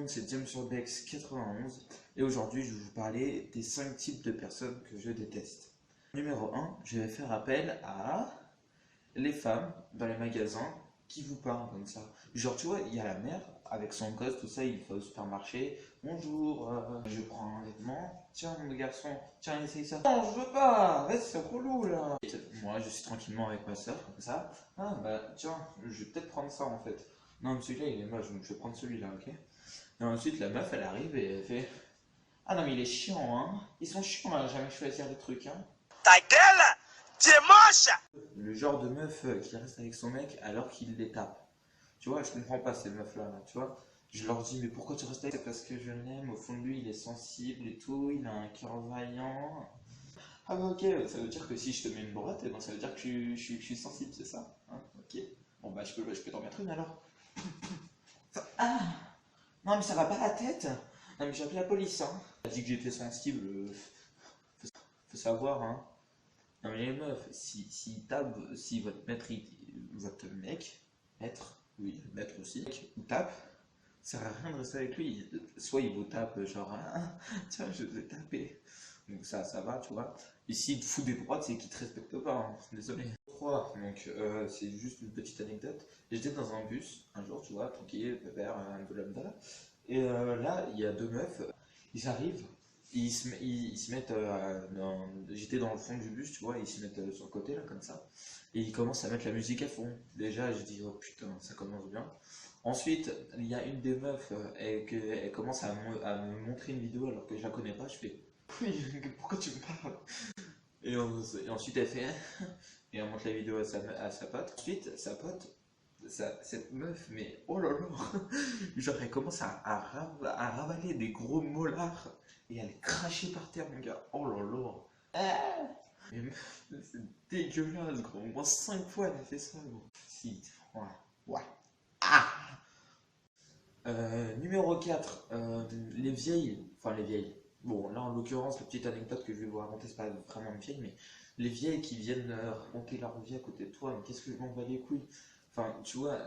compte c'est Jamesurbex91 et aujourd'hui je vais vous parler des 5 types de personnes que je déteste. Numéro 1, je vais faire appel à les femmes dans les magasins qui vous parlent comme ça. Genre tu vois, il y a la mère avec son gosse, tout ça, il va au supermarché. Bonjour, je prends un vêtement. Tiens mon garçon, tiens essaye ça. Non, je veux pas, reste c'est relou là. Moi je suis tranquillement avec ma soeur comme ça. Ah bah tiens, je vais peut-être prendre ça en fait. Non mais celui-là il est moche, donc je vais prendre celui-là, ok. Et ensuite la meuf elle arrive et elle fait ah non mais il est chiant hein. Ils sont chiants à jamais choisir les trucs hein. Ta gueule, tu es moche! Le genre de meuf qui reste avec son mec alors qu'il les tape. Tu vois, je comprends pas ces meufs là, tu vois. Je leur dis mais pourquoi tu restes avec? C'est parce que je l'aime, au fond de lui il est sensible et tout, il a un cœur vaillant. Ah bah ok, ça veut dire que si je te mets une droite, et ben ça veut dire que je suis sensible, c'est ça hein. Ok. Bon bah je peux t'en mettre une alors. Ah non mais ça va pas la tête. Non mais j'ai appelé la police hein. Elle a dit que j'étais sensible, faut savoir hein. Non mais les meufs, si votre maître, votre maître, oui, maître aussi, vous tape, ça sert à rien de rester avec lui. Soit il vous tape genre, ah, tiens, je vais taper. Donc ça va, tu vois. Et s'il te fout des droites, c'est qu'il te respecte pas, hein. Désolé. 3, donc c'est juste une petite anecdote. J'étais dans un bus, un jour, tu vois, tranquille, pépère, un peu lambda. Et là, il y a deux meufs, ils arrivent. Ils se mettent j'étais dans le fond du bus, tu vois, ils se mettent sur le côté là comme ça, et ils commencent à mettre la musique à fond. Déjà, je dis oh putain, ça commence bien. Ensuite, il y a une des meufs, elle commence à me montrer une vidéo alors que je la connais pas. Je fais oui, pourquoi tu me parles? Et ensuite elle fait et elle montre la vidéo à sa pote. Ensuite, sa pote, cette meuf, mais oh là là, genre elle commence à ravaler des gros molars et à les cracher par terre, mon gars. Oh là là. Ah mais meuf, c'est dégueulasse, gros. Au moins 5 fois elle a fait ça, gros. Si, ouais. Ouais. Ah numéro 4, les vieilles, enfin les vieilles. Bon, là en l'occurrence, la petite anecdote que je vais vous raconter, c'est pas vraiment une vieille, mais les vieilles qui viennent raconter leur vie à côté de toi, mais qu'est-ce que je m'en bats les couilles? Enfin, tu vois,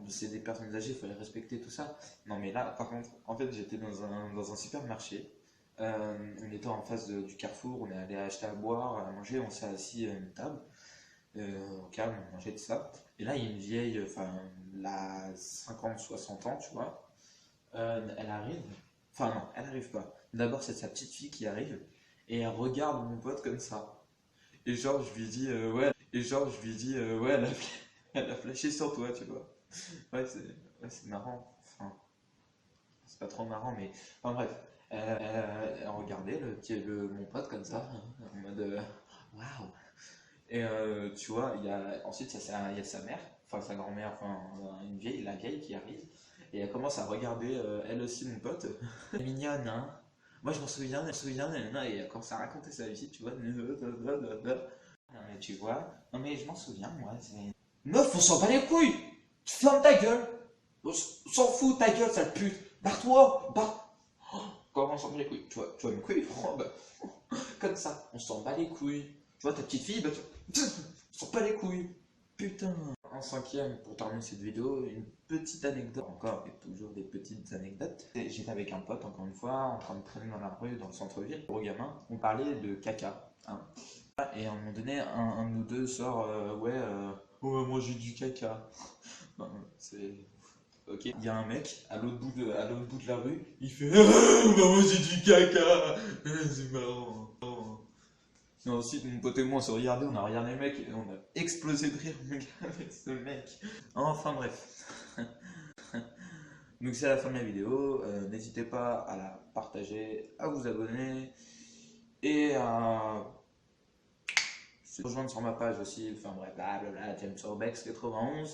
c'est des personnes âgées, il faut les respecter, tout ça. Non, mais là, par contre, en fait, j'étais dans un supermarché. On était en face du Carrefour, on est allé acheter à boire, à manger, on s'est assis à une table. Au calme, on mangeait de ça. Et là, il y a une vieille, enfin, la 50-60 ans, tu vois. Elle arrive, enfin non, elle arrive pas. D'abord, c'est sa petite fille qui arrive et elle regarde mon pote comme ça. Et genre, je lui dis, ouais, ouais, elle a flashé sur toi, tu vois. Ouais, c'est marrant. Enfin, c'est pas trop marrant, mais. Enfin bref, elle regardait mon pote comme ça, en mode, waouh. Et tu vois, ensuite il y a sa mère, enfin sa grand-mère, enfin la vieille qui arrive, et elle commence à regarder elle aussi mon pote. Elle est mignonne, hein. Moi je m'en souviens, et elle commence à raconter sa vie, tu vois. Non mais tu vois, non mais je m'en souviens, moi. Meuf, on s'en bat les couilles! Tu fermes ta gueule! On s'en fout, ta gueule, sale pute! Barre-toi! Comment on s'en bat les couilles? Tu vois mes couilles? Oh, bah, comme ça, on s'en bat les couilles. Tu vois ta petite fille, bah, on s'en bat les couilles. Putain. En cinquième, pour terminer cette vidéo, une petite anecdote, encore et toujours des petites anecdotes. J'étais avec un pote, encore une fois, en train de traîner dans la rue, dans le centre-ville, gros gamin, on parlait de caca. Hein. Et à un moment donné, un de nous deux sort, on va manger du caca. Non, c'est... Ok, il y a un mec à l'autre bout de la rue, il fait on va manger du caca. C'est marrant. Et ensuite, mon pote et moi, on s'est regardé, on a regardé le mec et on a explosé de rire, mon gars, avec ce mec. Enfin bref. Donc c'est la fin de la vidéo. N'hésitez pas à la partager, à vous abonner et à se rejoindre sur ma page aussi. Enfin bref, blablabla, Jamesurbex91.